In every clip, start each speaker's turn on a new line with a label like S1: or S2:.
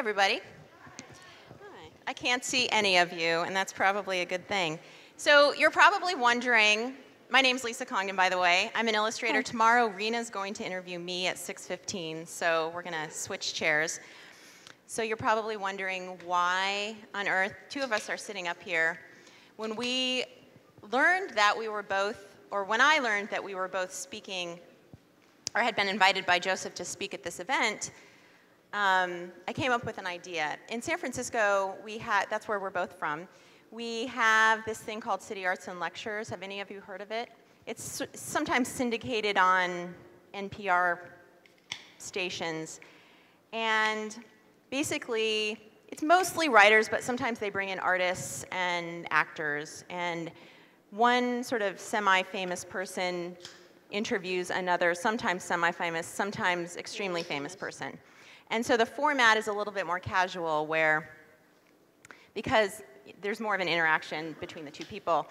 S1: everybody.
S2: Hi.
S1: I can't see any of you, and that's probably a good thing. So you're probably wondering, my name's Lisa Congdon, by the way. I'm an illustrator.
S2: Hi.
S1: Tomorrow, Rena's going to interview me at 6:15, so we're going to switch chairs. So you're probably wondering why on earth two of us are sitting up here. When we learned that we were both, or when I learned that we were both speaking, or had been invited by Joseph to speak at this event, I came up with an idea. In San Francisco, that's where we're both from, we have this thing called City Arts and Lectures. Have any of you heard of it? It's sometimes syndicated on NPR stations. And basically, it's mostly writers, but sometimes they bring in artists and actors. And one sort of semi-famous person interviews another, sometimes semi-famous, sometimes extremely famous person. And so the format is a little bit more casual because there's more of an interaction between the two people.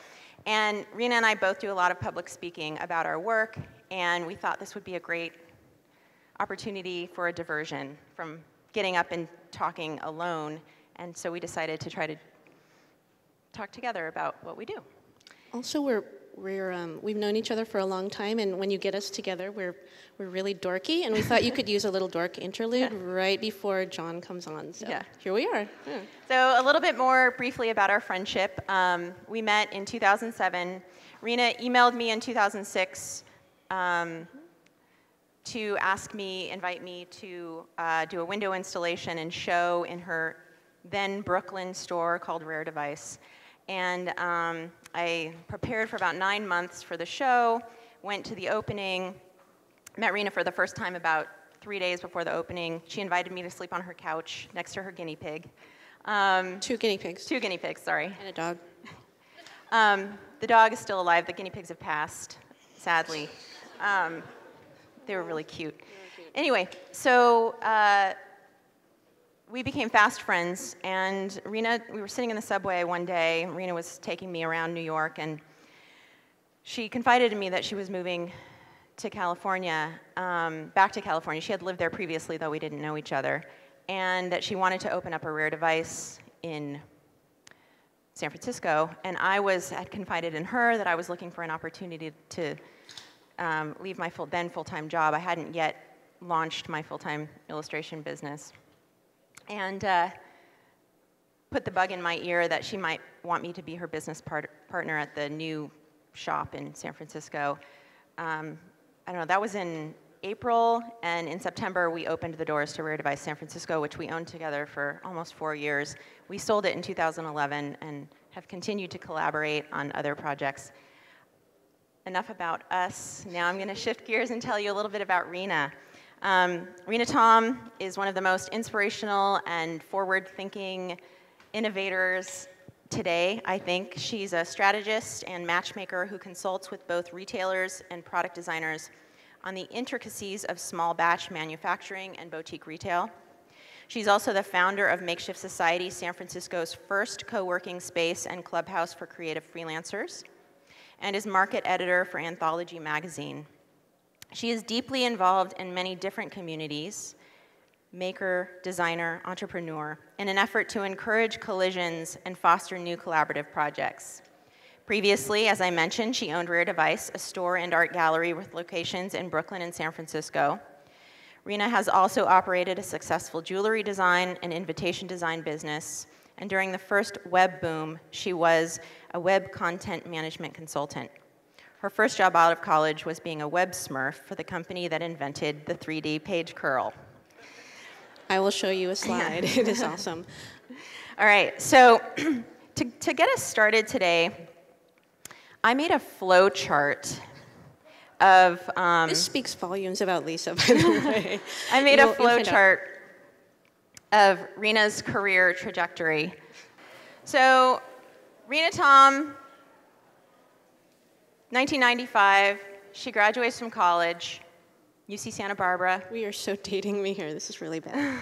S1: And Rena and I both do a lot of public speaking about our work, and we thought this would be a great opportunity for a diversion from getting up and talking alone. And so we decided to try to talk together about what we do.
S2: Also, we've known each other for a long time, and when you get us together, we're really dorky, and we thought you could use a little dork interlude right before John comes on. So here we are. Yeah.
S1: So a little bit more briefly about our friendship. We met in 2007. Rena emailed me in 2006 to invite me to do a window installation and show in her then Brooklyn store called Rare Device. And I prepared for about 9 months for the show, went to the opening, met Rena for the first time about 3 days before the opening. She invited me to sleep on her couch next to her guinea pig.
S2: 2 guinea pigs.
S1: 2 guinea pigs, sorry.
S2: And a dog.
S1: The dog is still alive. The guinea pigs have passed, sadly. They were really cute. Anyway, so we became fast friends, and Rena, we were sitting in the subway one day. Rena was taking me around New York, and she confided to me that she was moving to California, back to California. She had lived there previously, though we didn't know each other, and that she wanted to open up a Rare Device in San Francisco. And I had confided in her that I was looking for an opportunity to leave my then full-time job. I hadn't yet launched my full-time illustration business. And put the bug in my ear that she might want me to be her business partner at the new shop in San Francisco. I don't know, that was in April, and in September we opened the doors to Rare Device San Francisco, which we owned together for almost 4 years. We sold it in 2011 and have continued to collaborate on other projects. Enough about us. Now I'm going to shift gears and tell you a little bit about Rena. Rena Tom is one of the most inspirational and forward-thinking innovators today, I think. She's a strategist and matchmaker who consults with both retailers and product designers on the intricacies of small batch manufacturing and boutique retail. She's also the founder of Makeshift Society, San Francisco's first co-working space and clubhouse for creative freelancers, and is market editor for Anthology magazine. She is deeply involved in many different communities, maker, designer, entrepreneur, in an effort to encourage collisions and foster new collaborative projects. Previously, as I mentioned, she owned Rare Device, a store and art gallery with locations in Brooklyn and San Francisco. Rena has also operated a successful jewelry design and invitation design business, and during the first web boom, she was a web content management consultant. Her first job out of college was being a web smurf for the company that invented the 3D page curl.
S2: I will show you a slide. It is awesome.
S1: All right, so to get us started today, I made a flow chart of...
S2: this speaks volumes about Lisa, by the way.
S1: I made a flow chart of Rena's career trajectory. So, Rena Tom, 1995, she graduates from college, UC Santa Barbara.
S2: We are so dating me here. This is really bad.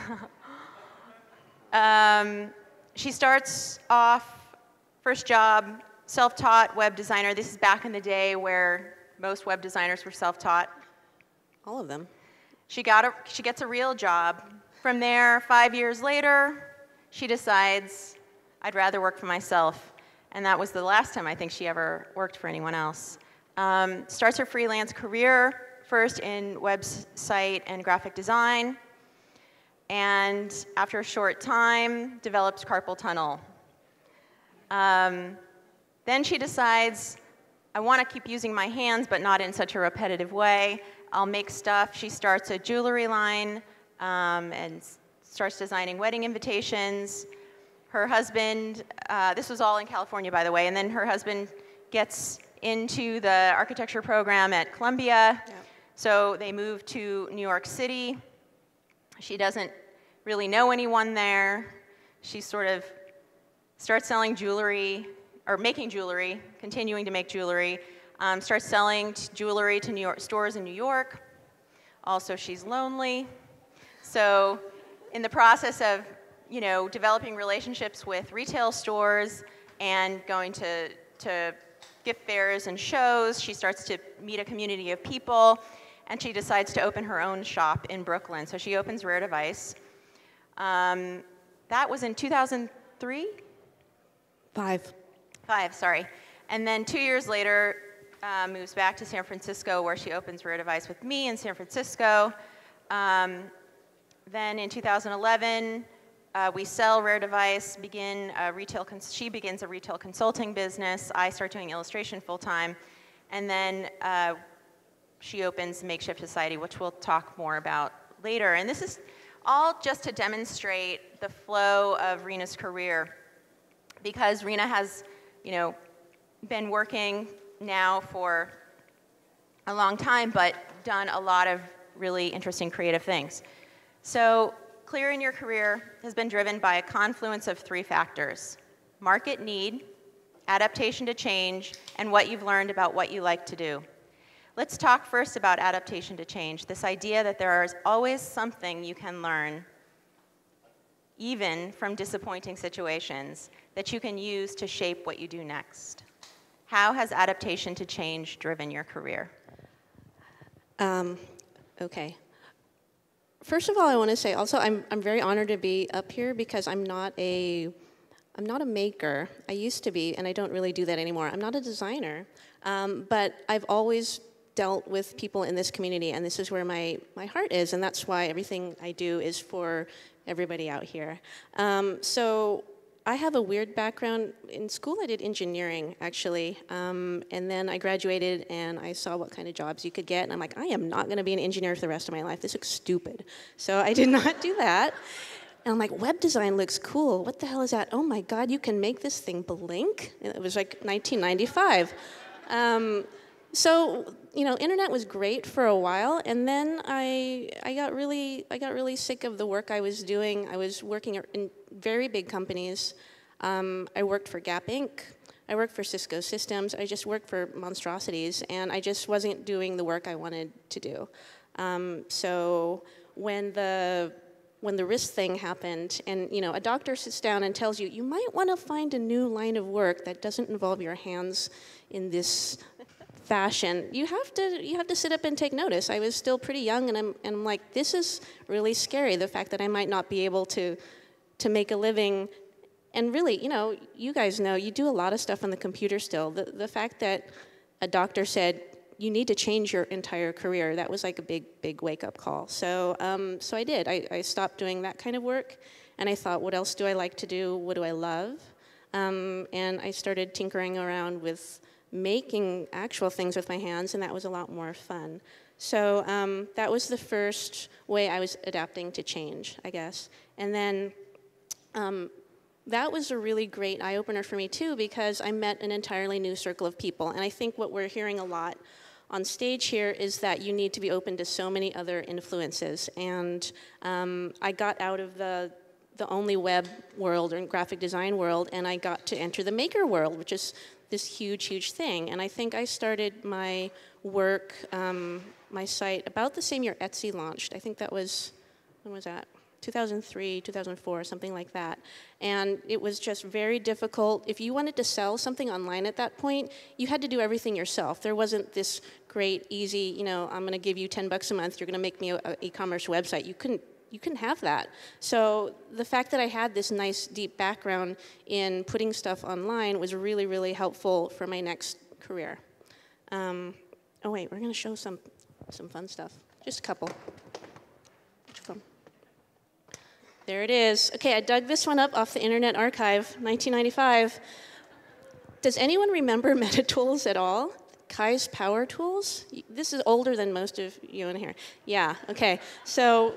S1: She starts off, first job, self-taught web designer. This is back in the day where most web designers were self-taught.
S2: All of them.
S1: She gets a real job From there, 5 years later, she decides, I'd rather work for myself. And that was the last time I think she ever worked for anyone else. Starts her freelance career, first in website and graphic design. And after a short time, develops carpal tunnel. Then she decides, I want to keep using my hands, but not in such a repetitive way. I'll make stuff. She starts a jewelry line and starts designing wedding invitations. Her husband, this was all in California, by the way, and then her husband gets into the architecture program at Columbia. Yeah. So they move to New York City. She doesn't really know anyone there. She sort of starts selling jewelry, or making jewelry, continuing to make jewelry, starts selling jewelry to New York stores in New York. Also, she's lonely. So in the process of, you know, developing relationships with retail stores and going to gift fairs and shows, she starts to meet a community of people, and she decides to open her own shop in Brooklyn. So she opens Rare Device. That was in 2003? Five, sorry. And then 2 years later, moves back to San Francisco, where she opens Rare Device with me in San Francisco. Then in 2011, we sell Rare Device, she begins a retail consulting business. I start doing illustration full-time. And then she opens Makeshift Society, which we'll talk more about later. And this is all just to demonstrate the flow of Rena's career, because Rena has, you know, been working now for a long time, but done a lot of really interesting creative things. So Clear in your career has been driven by a confluence of 3 factors: market need, adaptation to change, and what you've learned about what you like to do. Let's talk first about adaptation to change, this idea that there is always something you can learn, even from disappointing situations, that you can use to shape what you do next. How has adaptation to change driven your career?
S2: Okay. First of all, I want to say also I'm very honored to be up here, because I'm not a maker. I used to be, and I don't really do that anymore. I'm not a designer, but I've always dealt with people in this community, and this is where my heart is, and that's why everything I do is for everybody out here. So I have a weird background. In school, I did engineering, actually, and then I graduated, and I saw what kind of jobs you could get, and I'm like, I am not going to be an engineer for the rest of my life. This looks stupid. So I did not do that. And I'm like, web design looks cool. What the hell is that? Oh, my God, you can make this thing blink? And it was like 1995. So, you know, internet was great for a while, and then I got really sick of the work I was doing. I was working in very big companies. I worked for Gap Inc. I worked for Cisco Systems. I just worked for monstrosities, and I just wasn't doing the work I wanted to do. So when the wrist thing happened, and you know, a doctor sits down and tells you, you might want to find a new line of work that doesn't involve your hands in this fashion, you have to sit up and take notice. I was still pretty young, and I'm like, this is really scary, the fact that I might not be able to make a living. And really, you know, you guys know, you do a lot of stuff on the computer still. The fact that a doctor said, you need to change your entire career, that was like a big wake-up call. So so I did. I stopped doing that kind of work, and I thought, what else do I like to do? What do I love? And I started tinkering around with making actual things with my hands, and that was a lot more fun. So that was the first way I was adapting to change, I guess. And then that was a really great eye-opener for me, too, because I met an entirely new circle of people. And I think what we're hearing a lot on stage here is that you need to be open to so many other influences. And I got out of the only web world or graphic design world, and I got to enter the maker world, which is this huge thing. And I think I started my work, my site, about the same year Etsy launched. I think that was, when was that? 2003, 2004, something like that. And it was just very difficult. If you wanted to sell something online at that point, you had to do everything yourself. There wasn't this great, easy, you know, I'm going to give you $10 a month, you're going to make me an e-commerce website. You couldn't you can have that. So the fact that I had this nice deep background in putting stuff online was really, really helpful for my next career. Oh wait, we're gonna show some fun stuff. Just a couple. Which one? There it is. Okay, I dug this one up off the Internet Archive, 1995. Does anyone remember MetaTools at all? Kai's Power Tools? This is older than most of you in here. Yeah, okay. So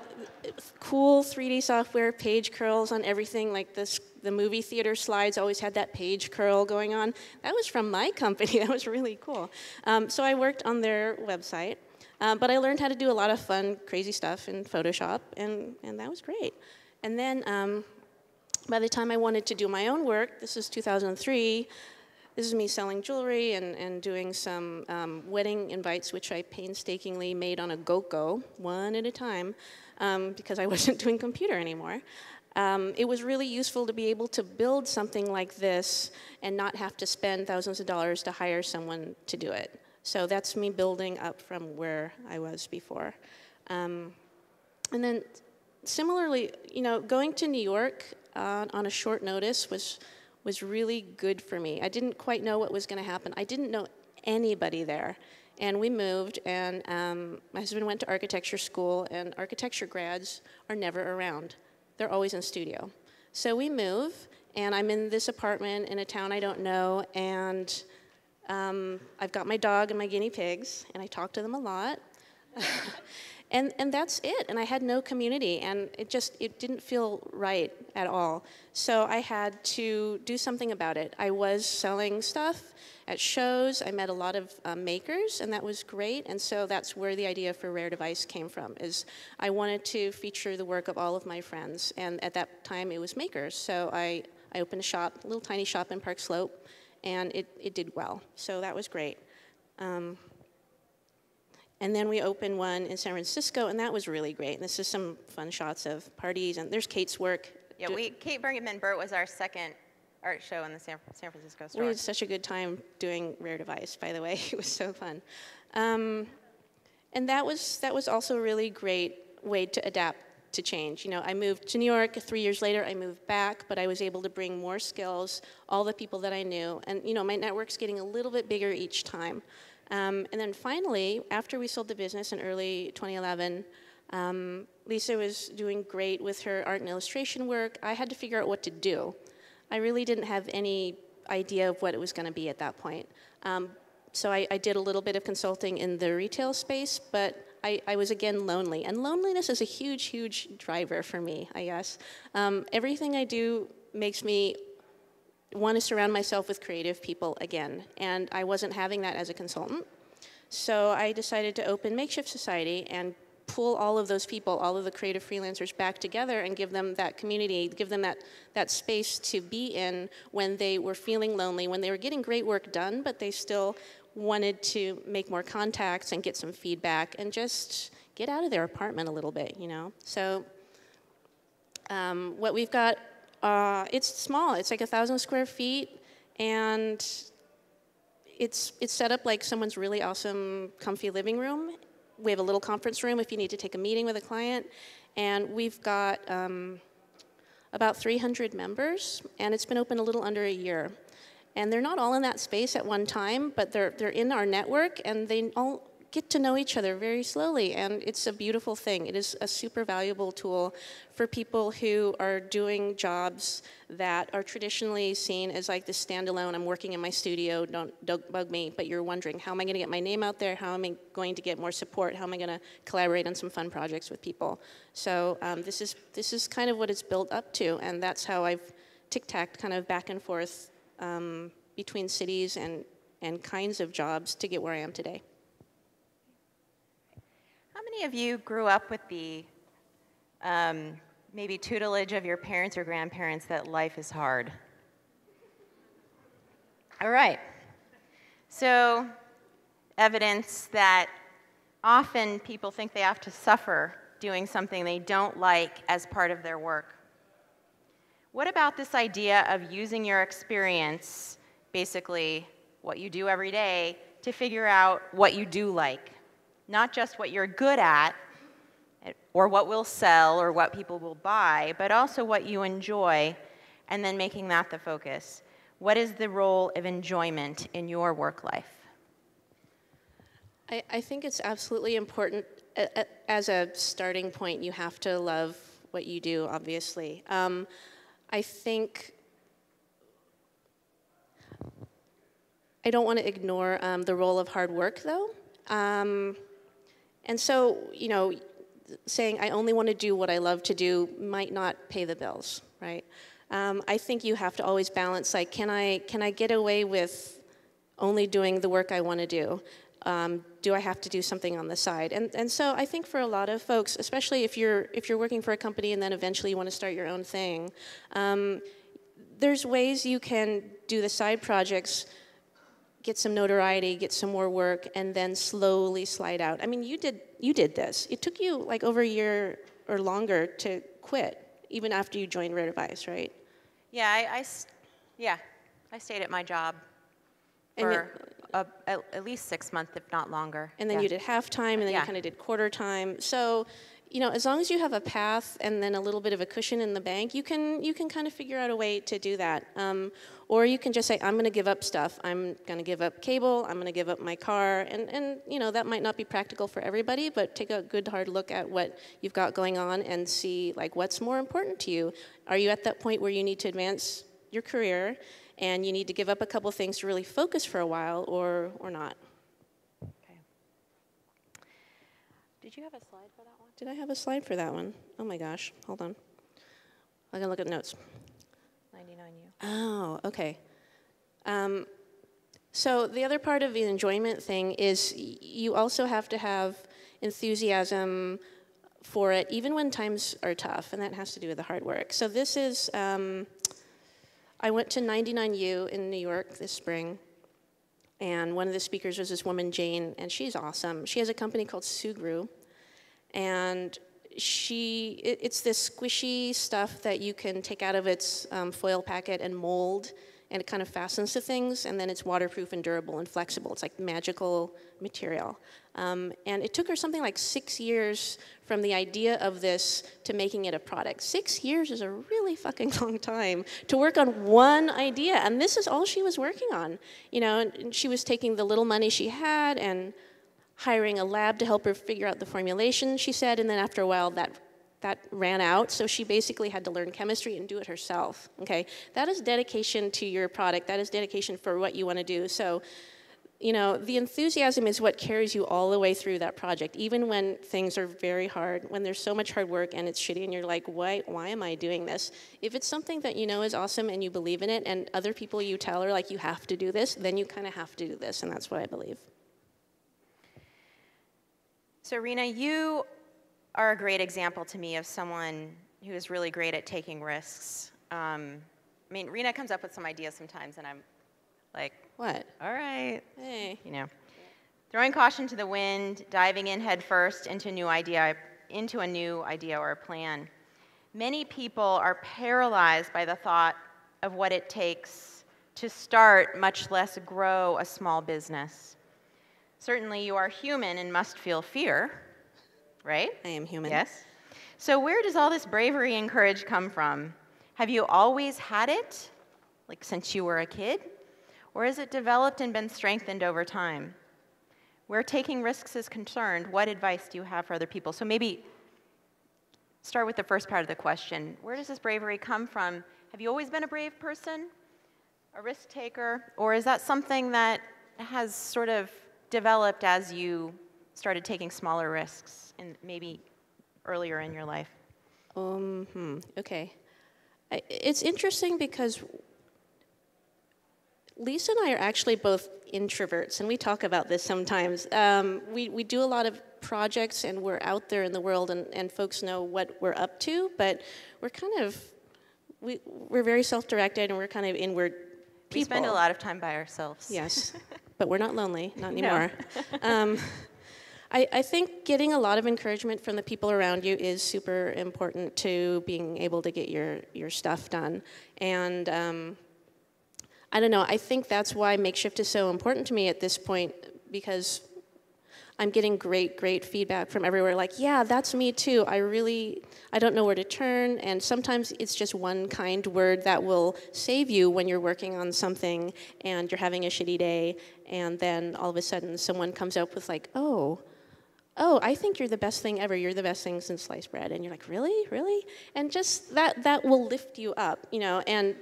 S2: cool 3D software, page curls on everything, like this. The movie theater slides always had that page curl going on. That was from my company. That was really cool. So I worked on their website, but I learned how to do a lot of fun, crazy stuff in Photoshop, and that was great. And then by the time I wanted to do my own work, this is 2003, this is me selling jewelry and doing some wedding invites, which I painstakingly made on a GoCo, one at a time, because I wasn't doing computer anymore. It was really useful to be able to build something like this and not have to spend thousands of dollars to hire someone to do it. So that's me building up from where I was before. And then similarly, you know, going to New York on a short notice was really good for me. I didn't quite know what was going to happen. I didn't know anybody there. And we moved, and my husband went to architecture school, and architecture grads are never around. They're always in studio. So we move, and I'm in this apartment in a town I don't know, and I've got my dog and my guinea pigs, and I talk to them a lot. And that's it, and I had no community, and it didn't feel right at all. So I had to do something about it. I was selling stuff at shows. I met a lot of makers, and that was great, and so that's where the idea for Rare Device came from, is I wanted to feature the work of all of my friends, and at that time it was makers. So I opened a shop, a little tiny shop in Park Slope, and it did well, so that was great. And then we opened one in San Francisco, and that was really great. And this is some fun shots of parties, and there's Kate's work.
S1: Yeah, Kate Bergman-Burt was our second art show in the San Francisco store.
S2: We had such a good time doing Rare Device, by the way. It was so fun. And that was also a really great way to adapt to change. You know, I moved to New York. 3 years later, I moved back, but I was able to bring more skills, all the people that I knew. And, you know, my network's getting a little bit bigger each time. And then finally, after we sold the business in early 2011, Lisa was doing great with her art and illustration work. I had to figure out what to do. I really didn't have any idea of what it was going to be at that point. So I did a little bit of consulting in the retail space, but I was again lonely. And loneliness is a huge, huge driver for me, I guess. Everything I do makes me want to surround myself with creative people again, and I wasn't having that as a consultant. So I decided to open Makeshift Society and pull all of those people, all of the creative freelancers back together and give them that community, give them that space to be in when they were feeling lonely, when they were getting great work done, but they still wanted to make more contacts and get some feedback and just get out of their apartment a little bit, you know? So what we've got, it's small. It's like 1,000 square feet, and it's set up like someone's really awesome, comfy living room. We have a little conference room if you need to take a meeting with a client, and we've got about 300 members, and it's been open a little under a year. And they're not all in that space at one time, but they're in our network, and they all get to know each other very slowly, and it's a beautiful thing. It is a super valuable tool for people who are doing jobs that are traditionally seen as like this standalone, I'm working in my studio, don't bug me, but you're wondering, how am I gonna get my name out there? How am I going to get more support? How am I gonna collaborate on some fun projects with people? So this is kind of what it's built up to, and that's how I've tic-tacked kind of back and forth between cities and kinds of jobs to get where I am today.
S1: How many of you grew up with the maybe tutelage of your parents or grandparents that life is hard? All right. So evidence that often people think they have to suffer doing something they don't like as part of their work. What about this idea of using your experience, basically what you do every day, to figure out what you do like? Not just what you're good at, or what will sell or what people will buy, but also what you enjoy, and then making that the focus. What is the role of enjoyment in your work life?
S2: I think it's absolutely important. As a starting point, you have to love what you do, obviously. I think I don't want to ignore the role of hard work, though. And so, you know, saying I only want to do what I love to do might not pay the bills, right? I think you have to always balance, like, can I get away with only doing the work I want to do? Do I have to do something on the side? And so I think for a lot of folks, especially if you're working for a company and then eventually you want to start your own thing, there's ways you can do the side projects, get some notoriety, get some more work, and then slowly slide out. I mean, you did this. It took you like over a year or longer to quit, even after you joined Rare Device, right?
S1: Yeah, I stayed at my job for at least 6 months, if not longer.
S2: And then you did half-time, and then you kind of did quarter-time. So, you know, as long as you have a path and then a little bit of a cushion in the bank, you can kind of figure out a way to do that. Or you can just say, I'm going to give up stuff. I'm going to give up cable. I'm going to give up my car. And you know, that might not be practical for everybody, but take a good hard look at what you've got going on and see, like, what's more important to you. Are you at that point where you need to advance your career and you need to give up a couple things to really focus for a while, or not?
S1: Okay. Did you have a slide for that one?
S2: Did I have a slide for that one? Oh my gosh, hold on. I gotta look at the notes.
S1: 99U.
S2: Oh, okay. So the other part of the enjoyment thing is you also have to have enthusiasm for it, even when times are tough, and that has to do with the hard work. So this is, I went to 99U in New York this spring, and one of the speakers was this woman, Jane, and she's awesome. She has a company called Sugru, and it's this squishy stuff that you can take out of its foil packet and mold, and it kind of fastens to things, and then it's waterproof and durable and flexible. It's like magical material. And it took her something like 6 years from the idea of this to making it a product. 6 years is a really fucking long time to work on one idea, and this is all she was working on. You know, and she was taking the little money she had and hiring a lab to help her figure out the formulation, she said, and then after a while that ran out, so she basically had to learn chemistry and do it herself, okay? That is dedication to your product. That is dedication for what you want to do. So, you know, the enthusiasm is what carries you all the way through that project, even when things are very hard, when there's so much hard work and it's shitty and you're like, why am I doing this? If it's something that you know is awesome and you believe in it and other people you tell are like, you have to do this, then you kind of have to do this, and that's what I believe.
S1: So Rena, you are a great example to me of someone who is really great at taking risks. I mean, Rena comes up with some ideas sometimes, and I'm like,
S2: what?
S1: All right.
S2: Hey.
S1: You know, throwing caution to the wind, diving in head first into a new idea or a plan. Many people are paralyzed by the thought of what it takes to start, much less grow, a small business. Certainly, you are human and must feel fear, right?
S2: I am human.
S1: Yes. So where does all this bravery and courage come from? Have you always had it, like since you were a kid? Or has it developed and been strengthened over time? Where taking risks is concerned, what advice do you have for other people? So maybe start with the first part of the question. Where does this bravery come from? Have you always been a brave person, a risk taker? Or is that something that has sort of developed as you started taking smaller risks and maybe earlier in your life?
S2: Okay. It's interesting because Lisa and I are actually both introverts, and we talk about this sometimes. We do a lot of projects, and we're out there in the world, and folks know what we're up to, but we're very self-directed, and we're kind of inward people.
S1: We spend a lot of time by ourselves.
S2: Yes, but we're not lonely, not anymore. No. I think getting a lot of encouragement from the people around you is super important to being able to get your stuff done. And I don't know, I think that's why makeshift is so important to me at this point, because I'm getting great feedback from everywhere, like, yeah, that's me too. I don't know where to turn, and sometimes it's just one kind word that will save you when you're working on something and you're having a shitty day, and then all of a sudden someone comes up with like, oh, I think you're the best thing ever. You're the best thing since sliced bread. And you're like, really? And just that will lift you up, you know. And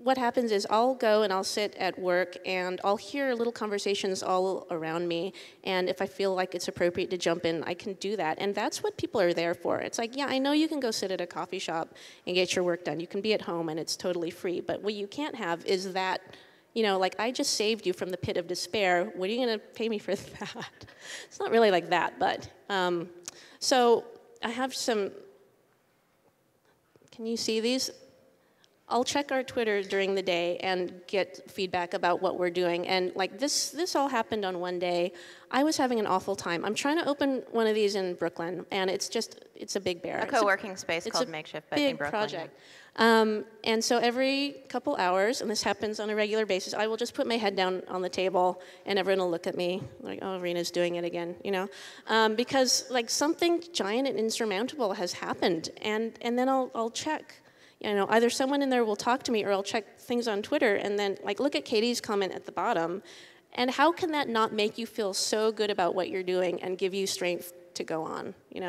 S2: what happens is I'll go and I'll sit at work and I'll hear little conversations all around me. And if I feel like it's appropriate to jump in, I can do that. And that's what people are there for. It's like, yeah, I know you can go sit at a coffee shop and get your work done. You can be at home and it's totally free. But what you can't have is that, you know, like, I just saved you from the pit of despair. What are you going to pay me for that? It's not really like that, but. So I have some, can you see these? I'll check our Twitter during the day and get feedback about what we're doing. And like this all happened on one day. I was having an awful time. I'm trying to open one of these in Brooklyn, and it's a big bear.
S1: A co-working space called Makeshift, but in Brooklyn.
S2: It's a big project. And so every couple hours, and this happens on a regular basis, I will just put my head down on the table, and everyone will look at me like, oh, Rena's doing it again, you know? Because like something giant and insurmountable has happened, and then I'll check. You know, either someone in there will talk to me, or I'll check things on Twitter, and then like look at Katie's comment at the bottom, and how can that not make you feel so good about what you're doing and give you strength to go on? You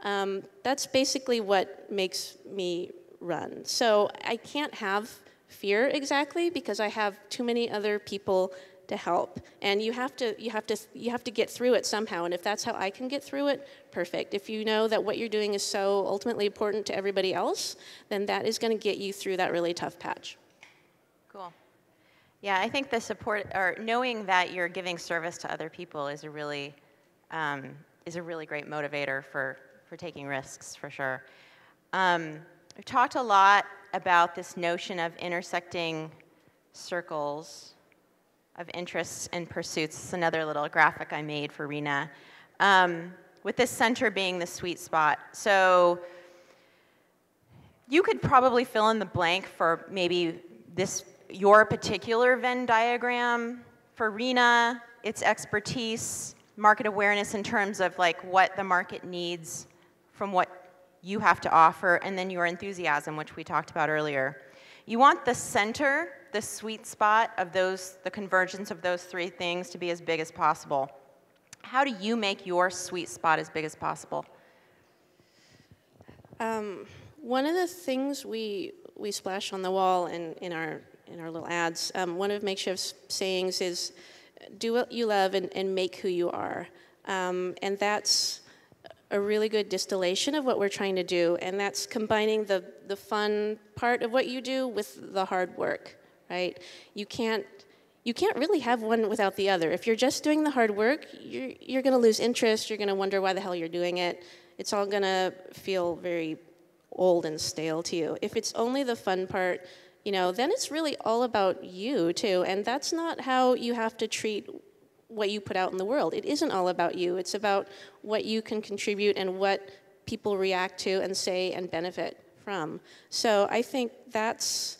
S2: know, that's basically what makes me run. So I can't have fear exactly because I have too many other people to help, and you have to get through it somehow. And if that's how I can get through it, perfect. If you know that what you're doing is so ultimately important to everybody else, then that is going to get you through that really tough patch.
S1: Cool. Yeah, I think the support, or knowing that you're giving service to other people, is a really great motivator for taking risks, for sure. We've talked a lot about this notion of intersecting circles of interests and pursuits. It's another little graphic I made for Rena, with this center being the sweet spot. So you could probably fill in the blank for maybe your particular Venn diagram. For Rena, it's expertise, market awareness in terms of like what the market needs from what you have to offer, and then your enthusiasm, which we talked about earlier. You want the center, the sweet spot of the convergence of those three things to be as big as possible. How do you make your sweet spot as big as possible?
S2: One of the things we splash on the wall in our little ads, one of Makeshift's sayings is, do what you love and make who you are. And that's a really good distillation of what we're trying to do, and that's combining the fun part of what you do with the hard work, right? You can't really have one without the other. If you're just doing the hard work, you're going to lose interest. You're going to wonder why the hell you're doing it. It's all going to feel very old and stale to you. If it's only the fun part, you know, then it's really all about you too, and that's not how you have to treat what you put out in the world. It isn't all about you. It's about what you can contribute and what people react to and say and benefit from. So I think that's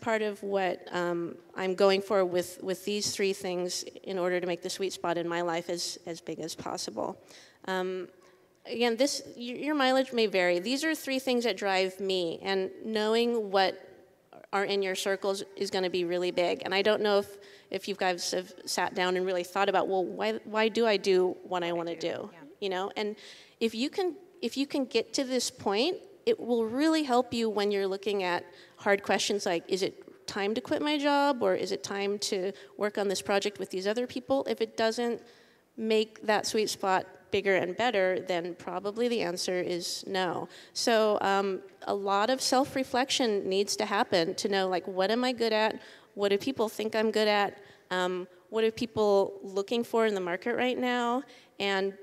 S2: part of what I'm going for with these three things in order to make the sweet spot in my life as big as possible. Again, your mileage may vary. These are three things that drive me, and knowing what are in your circles is going to be really big. And I don't know if you guys have sat down and really thought about, well, why do I do what I want to do? Yeah. You know, and if you can get to this point, it will really help you when you're looking at hard questions like, is it time to quit my job, or is it time to work on this project with these other people? If it doesn't make that sweet spot bigger and better, then probably the answer is no. So a lot of self-reflection needs to happen to know, like, what am I good at? What do people think I'm good at? What are people looking for in the market right now? And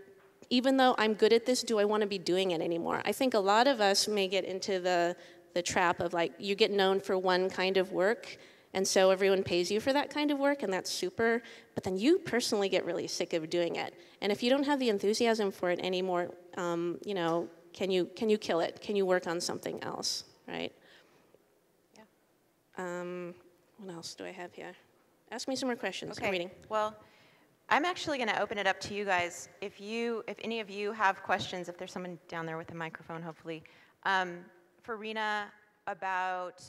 S2: even though I'm good at this, do I want to be doing it anymore? I think a lot of us may get into the trap of, like, you get known for one kind of work, and so everyone pays you for that kind of work, and that's super, but then you personally get really sick of doing it. And if you don't have the enthusiasm for it anymore, you know, can you kill it? Can you work on something else, right? Yeah. What else do I have here? Ask me some more questions.
S1: Okay.
S2: I'm reading.
S1: Well, I'm actually going to open it up to you guys. If any of you have questions, if there's someone down there with a microphone, hopefully, for Rena about.